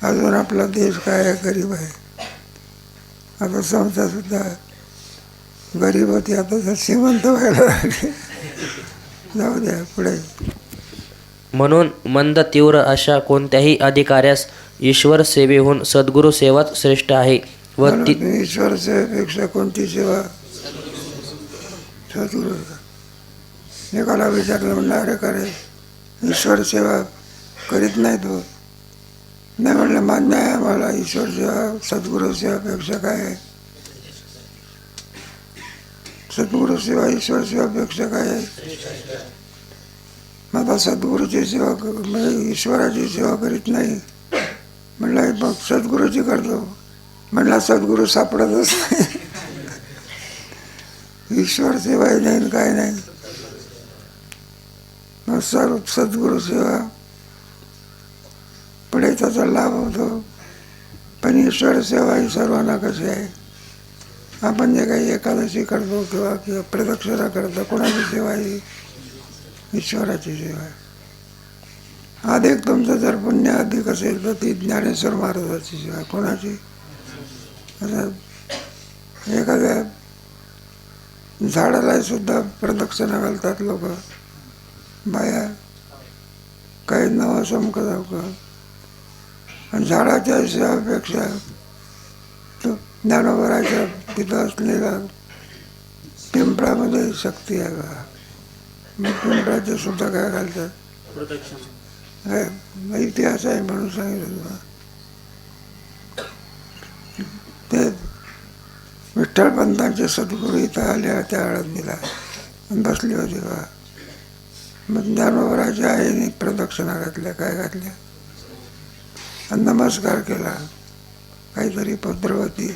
A: अजून आपला देश काय आहे? गरीब आहे. आता संस्था सुद्धा गरीब होती, आता श्रीमंत व्हायला लागली. जाऊ द्या पुढे.
B: म्हणून मंद तीव्र अशा कोणत्याही अधिकाऱ्यास ईश्वर सेवेहून सद्गुरू सेवाच श्रेष्ठ आहे व ती
A: ईश्वर सेवेपेक्षा कोणती सेवा? सद्गुरू. एकाला विचारलं, म्हणलं अरे करे ईश्वर सेवा करीत नाही तो. नाही म्हणलं मान्य आहे आम्हाला, ईश्वर सेवा सद्गुरू सेवापेक्षा काय आहे? सद्गुरू सेवा ईश्वर सेवापेक्षा काय आहे? मग आता सद्गुरूची सेवा म्हणजे ईश्वराची सेवा करीत नाही. म्हणलं मग सद्गुरूची करतो. म्हणला सद्गुरू सापडतच नाही. ईश्वर सेवाही नाही, काय नाही. मग सद्गुरू सेवा पुढे त्याचा लाभ होतो. पण ईश्वर सेवा ही सर्वांना कशी आहे. आपण जे काही एकादशी करतो किंवा प्रदक्षिणा करतो, कोणाची सेवा ही ईश्वराची सेवा आहे. अधिक तुमचं जर पुण्य अधिक असेल तर ती ज्ञानेश्वर महाराजाची सेवा. कोणाची? आता एखाद्या झाडाला सुद्धा प्रदक्षिणा घालतात लोक, बाया, काही नवं समक जावं. आणि झाडाच्या सेवापेक्षा तो ज्ञानोबराच्या तिथं असलेला पिंपळामध्ये शक्ती आहे बा. मग पिंपळाचे सुद्धा काय घालतात, इतिहास आहे म्हणून सांगितलं तुला. ते विठ्ठलपंतांचे सद्गुरू इथं आले त्या आळंदीला बसली होती बा. मग ज्ञानोबराच्या आईने प्रदक्षिणा घातल्या, काय घातल्या, आणि नमस्कार केला. काहीतरी पद्रवती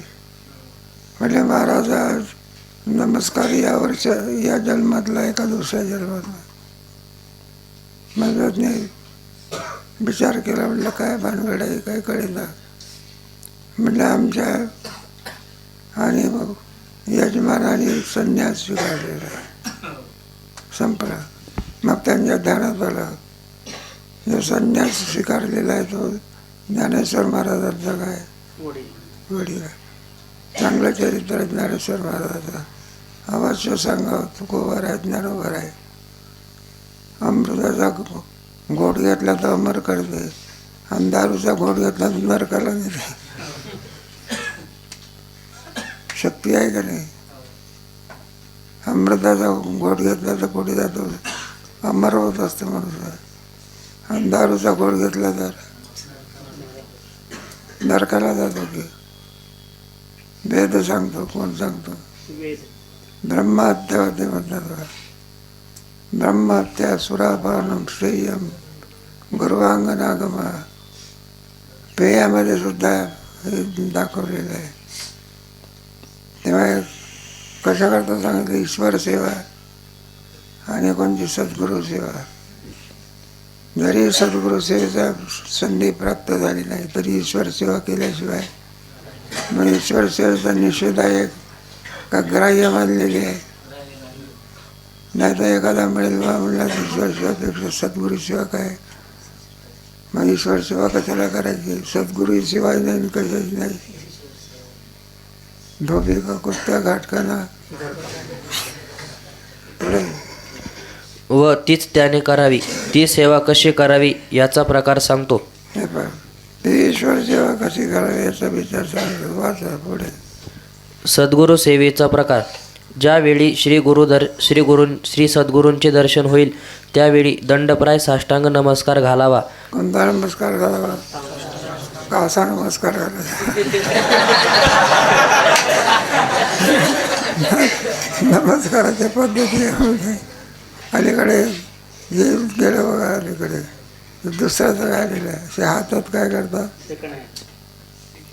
A: म्हणजे महाराज आज नमस्कार या जन्मातला आहे का दुसऱ्या जन्मातला. मग विचार केला, म्हटलं काय भानगड आहे, काय कळेना. म्हटलं आमच्या आणि मग यजमानाने संन्यास स्वीकारलेला संपला. मग त्यांच्या ध्यानात आलं, जो संन्यास स्वीकारलेला आहे तो ज्ञानेश्वर महाराजांचा काय वडील आहे. चांगलं चरित्र ज्ञानेश्वर महाराजाचा. अवश्य सांगावं, तुकोबर आहे, ज्ञानोबर आहे. अमृताचा घोट घेतला तर अमर करते, आणि दारूचा घोट घेतला तर नरकाला नेते. शक्ती आहे का नाही. अमृताचा घोट घेतला तर कुठे जातो, अमर होत असते माणूस. आणि दारूचा घोट घेतला तर नरकाला जातो. की वेद सांगतो, कोण सांगतो, ब्रह्महत्या होते म्हणतात. ब्रह्महत्या सुरापानम श्रेयम गुरुवांगनागमा, पेयामध्ये सुद्धा हे दाखवलेलं आहे. तेव्हा कशा करता सांगितलं, ईश्वर सेवा आणि कोणती सद्गुरू सेवा. जरी सद्गुरू सेवेचा संधी प्राप्त झाली नाही तरी ईश्वर सेवा केल्याशिवाय, मग ईश्वर सेवेचा निषेधायक का ग्राह्य मानलेली आहे. नाही तर एखादा मिळेल बा म्हणला ईश्वर सेवेपेक्षा सद्गुरू सेवा काय, मग ईश्वर सेवा कशाला करायची. सद्गुरू सेवा नाही, कशाची नाही. धोबी का कुत्त्या घाटकाना
B: व तीच त्याने करावी. ती सेवा कशी करावी याचा प्रकार सांगतो.
A: हे पहा, ती ईश्वर सेवा कशी करावी याचा विचार सांगतो. वाचा पुढे.
B: सद्गुरू सेवेचा प्रकार. ज्यावेळी श्री सद्गुरूंचे दर्शन होईल त्यावेळी दंडप्राय साष्टांग नमस्कार घालावा.
A: कोणता नमस्कार घालावा, का असा नमस्कार घालावा. नमस्काराच्या पद्धती अलीकडे जे गेलं बघा, अलीकडे दुसऱ्याचं काय दिलं, असे हातात काय करतात.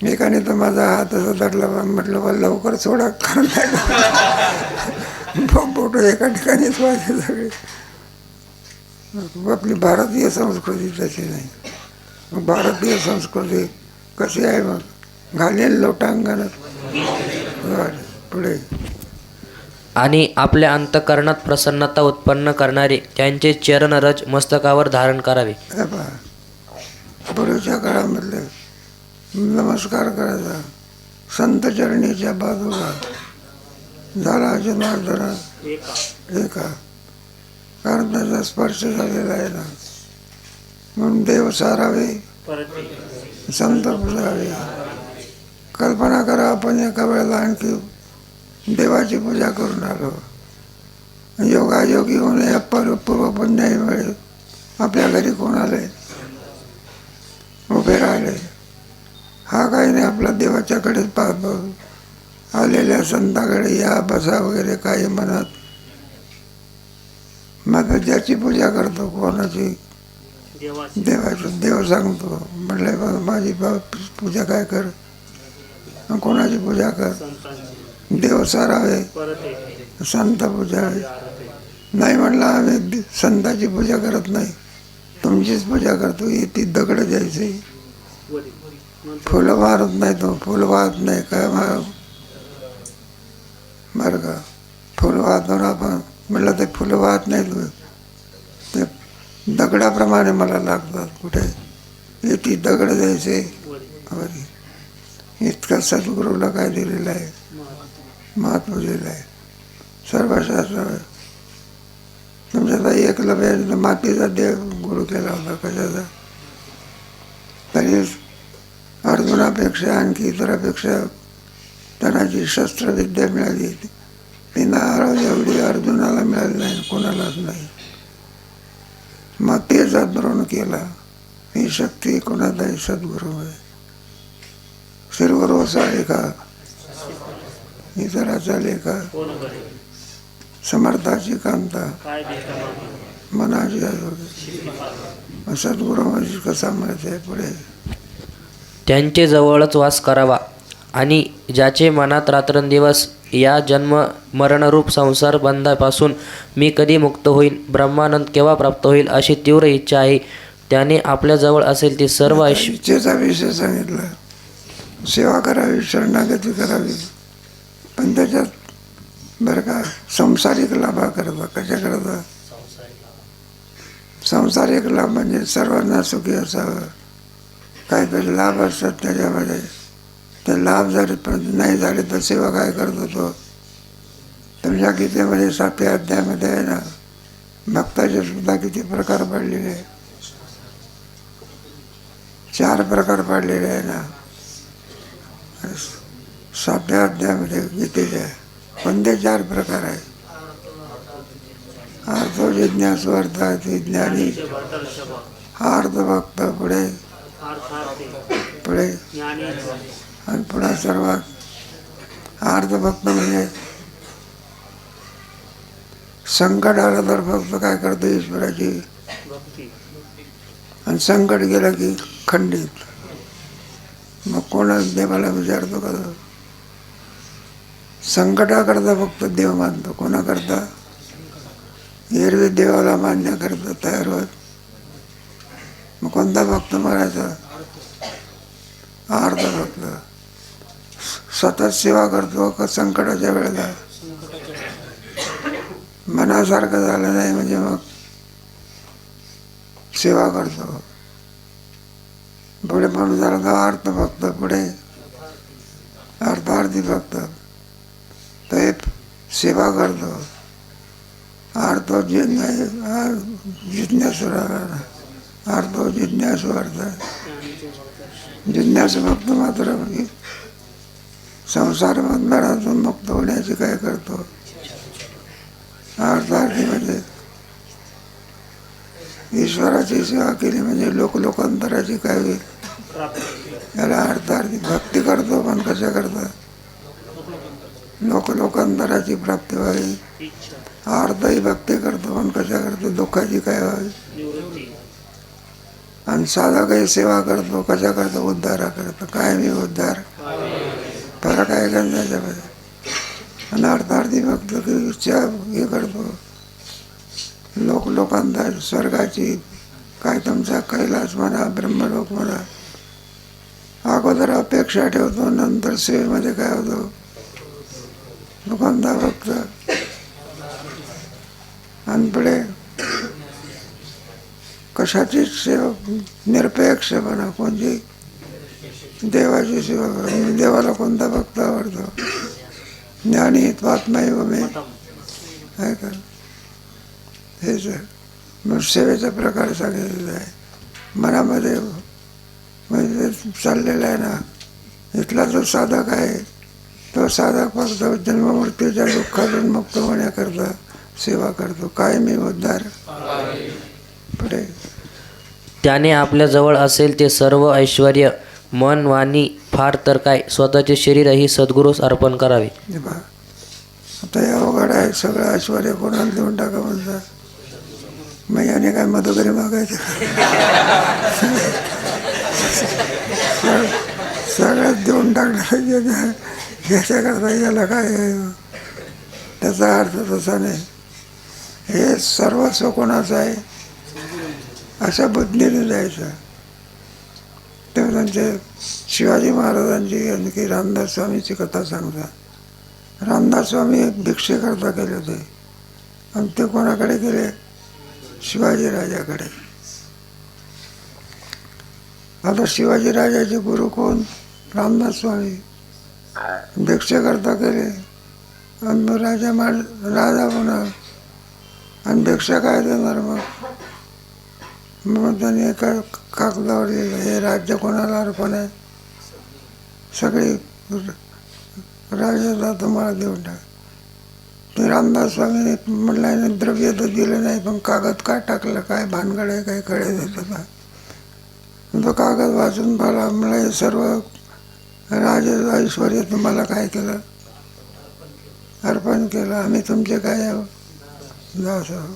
A: एकाने तर माझा हात असं धरला, म्हटलं मला लवकर सोडा, कारण फोटो एका ठिकाणीच पाहिजे सगळे. आपली भारतीय संस्कृती तशी नाही. मग भारतीय संस्कृती कशी आहे, मग घालेल लोटांगण पुढे.
B: आणि आपल्या अंतःकरणात प्रसन्नता उत्पन्न करणारे त्यांचे चरणरज मस्तकावर धारण करावे.
A: पूर्वीच्या काळामधले नमस्कार करायचा संत चरणीच्या बाजूला झाला जनार्दना एका, कारण त्याचा स्पर्श झालेला आहे ना. म्हणून देव सारावे, संत पुजावे. कल्पना करा, आपण एका वेळेला आणखी देवाची पूजा करून आलो. योगायोगी होणे पूर्वपुण्यामुळे आपल्या घरी कोण आले, उभे राहिले. हा काही नाही, आपला देवाच्याकडे पाहतो. आलेल्या संतांकडे या बसा वगैरे काही म्हणत. मग ज्याची पूजा करतो, कोणाची, देवाची. देव सांगतो, म्हटलं माझी पूजा काय कर, कोणाची पूजा कर. देव सारावे, संत पूजावे. नाही म्हटलं आम्ही संताची पूजा करत नाही, तुमचीच पूजा करतो. ती दगड द्यायची, फुलं मारत नाही तो, फुल वाहत नाही काय बरं का. फुलं वाहतो ना आपण म्हटलं ते फुलं वाहत नाही तू, ते दगडाप्रमाणे मला लागतात. कुठे येते दगड द्यायचे वरी. इतकं सद्गुरूला काय दिलेलं आहे, महत्त्व दिलेलं आहे. सर्वशास्त्र तुमच्या एकलव्याने मातीचा देव गुरु केला होता कशाचा, तरी अर्जुनापेक्षा आणखी इतरापेक्षा त्यांना जी शस्त्रविद्या मिळाली ती नारळ एवढी अर्जुनाला मिळाली नाही, कोणालाच नाही. मग तेच द्रोण केला. ही शक्ती कोणाचाही सद्गुरू आहे. श्रीगुरू साळे का इतराचा लेखा, समर्थाची कांता मनाची आरोग्य. सद्गुरू म्हणजे कसा मिळते पुढे.
B: त्यांचे जवळच वास करावा आणि ज्याचे मनात रात्रंदिवस या जन्म मरणरूप संसार बंधापासून मी कधी मुक्त होईन, ब्रह्मानंद केव्हा प्राप्त होईल अशी तीव्र इच्छा आहे, त्याने आपल्याजवळ असेल ती सर्व
A: इच्छेचा विषय सांगितला. सेवा करावी, शरणागती करावी, पण त्याच्यात बरं का संसारिक लाभा करता. कशा करता? संसारिक लाभ म्हणजे सर्वांना सुखी असावं, काहीतरी लाभ असतात त्याच्यामध्ये. ते लाभ जर नाही झाले तर सेवा काय करतो तो. तुमच्या गीतेमध्ये 7व्या अध्यायामध्ये आहे ना, भक्ताचे सुद्धा किती प्रकार पडलेले आहे. 4 प्रकार पडलेले आहे ना 7व्या अध्यायामध्ये गीतेच्या. कोणते 4 प्रकार आहे? अर्थ जिज्ञासू, अर्थात ज्ञानी, अर्धभक्त, पुढे पुढे आणि पुन्हा सर्वात अर्धभक्त म्हणजे संकट आलं तर फक्त काय करतो ईश्वराची, आणि संकट गेलं की खंडित. मग कोणा देवाला विचारतो का? संकटाकरता फक्त देव मानतो. कोणाकरता? एरवी देवाला मान्य करता तयार होत. मग कोणता भक्त मारायचा? अर्धभक्त. सतत सेवा करतो का संकटाच्या वेळेला मनासारखं झालं नाही म्हणजे मग सेवा करतो. पुढे म्हणून झालं का अर्थभक्त, पुढे अर्थार्थी भक्त. तो एक सेवा करतो. अर्थ जिज्ञासू अर्थ जिज्ञासू अर्थ जिज्ञासू भक्त मात्र संसार बंधनातून मुक्त होण्याची काय करतो. अर्थार्थी म्हणजे ईश्वराची सेवा केली म्हणजे लोकांतराची काय होईल याला अर्थार्थी. भक्ती करतो पण कशा करता? लोकांतराची प्राप्ती व्हावी. अर्थही भक्ती करतो पण कशा करतो? दुःखाची काय व्हावी. आणि साधा काही सेवा करतो कशा करतो? उद्धारा करतो. कायमी उद्धार. फरक आहे का त्याच्यामध्ये? आणि अर्थार्थी भक्त इच्छा हे करतो लोकांतर, स्वर्गाची काय तुमचा कैलास म्हणा, ब्रह्मलोक म्हणा, अगोदर अपेक्षा ठेवतो, नंतर सेवेमध्ये काय होतो? लोकांचा भक्त. आणि पुढे कशाची सेवा? निरपेक्षपणा. कोणची? देवाची सेवा. देवाला कोणता भक्त आवडतो? ज्ञानी त्वात्मैव मे आहे का? हेच मग सेवेचा प्रकार सांगितलेला आहे. मनामध्ये म्हणजे चाललेला आहे ना, इथला जो साधक आहे तो साधक फक्त जन्ममृत्यूच्या दुःखातून मुक्त होण्याकरता सेवा करतो. कायमी उद्धार. पुढे
B: त्याने आपल्याजवळ असेल ते सर्व ऐश्वर्य, मन, वाणी, फार तर काय स्वतःचे शरीरही सद्गुरूस अर्पण करावे.
A: आता या अवघड आहे. सगळं ऐश्वर्य कोणाला देऊन टाका म्हणतात. मग याने काय मधुकरी मागायचं? सगळ्यात देऊन टाकणार. याच्याकरता याला काय आहे? त्याचा अर्थ तसा नाही. हे सर्वस्व कोणाचं आहे अशा बुद्धीने जायचं. तर महाराजांचे शिवाजी महाराजांची आणखी रामदास स्वामीची कथा सांगतात. रामदास स्वामी एक भिक्षेकरता गेले होते आणि ते कोणाकडे गेले? शिवाजी राजाकडे. आता शिवाजी राजाचे गुरु कोण? रामदास स्वामी. भिक्षेकरता गेले आणि राजा होणार आणि भिक्षा काय देणार? मग त्यांनी एका कागदावर लिहिलं, हे राज्य कोणाला अर्पण आहे? सगळी राजाला तुम्हाला देऊन टाक. ते रामदास स्वामीने म्हटलं द्रव्य तर दिलं नाही, पण कागद काय टाकलं, काय भानगड आहे, काय कळे देतं का? तो कागद वाचून पाहिला, मला हे सर्व राज ऐश्वर्य तुम्हाला काय केलं? अर्पण केलं. आम्ही तुमचे काय दास आहोत.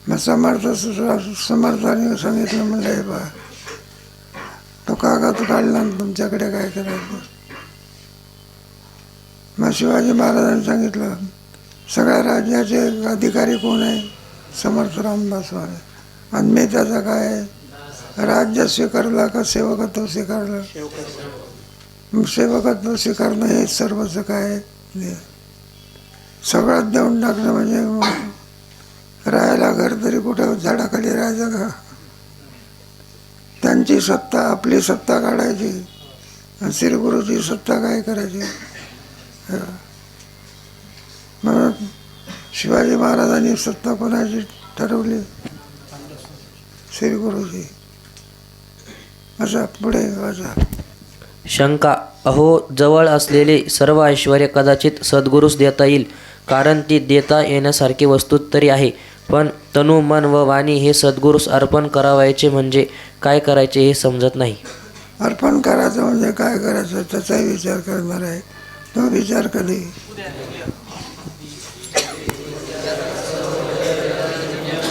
A: मग समर्थाने सांगितलं, म्हणलं हे बा, तो कागद काढला आणि तुमच्याकडे काय करायचं? मग शिवाजी महाराजांनी सांगितलं, सगळ्या राज्याचे अधिकारी कोण आहे? समर्थ रामदास स्वामी. आणि मी त्याचा काय आहे? राज्य स्वीकारला का सेवकत्व स्वीकारलं? सेवकत्व स्वीकारणं हे सर्वच काय आहे? सगळं देऊन टाकणं म्हणजे राहायला घर तरी कुठं झाडाखाली राहायचं का? त्यांची सत्ता आपली सत्ता काढायची आणि श्रीगुरूची सत्ता काय करायची? म्हणून शिवाजी महाराजांनी सत्ता कोणाची ठरवली? श्रीगुरूची. असं पुढे वाचा.
B: शंका. अहो, जवळ असलेले सर्व ऐश्वर्य कदाचित सद्गुरूस देता येईल, कारण ती देता येण्यासारखी वस्तू तरी आहे. पण तनु मन व वाणी हे सद्गुरूस अर्पण करावायचे म्हणजे काय करायचे हे समजत नाही.
A: अर्पण करायचं म्हणजे काय करायचं त्याचाही विचार करणार आहे. तो विचार कधी?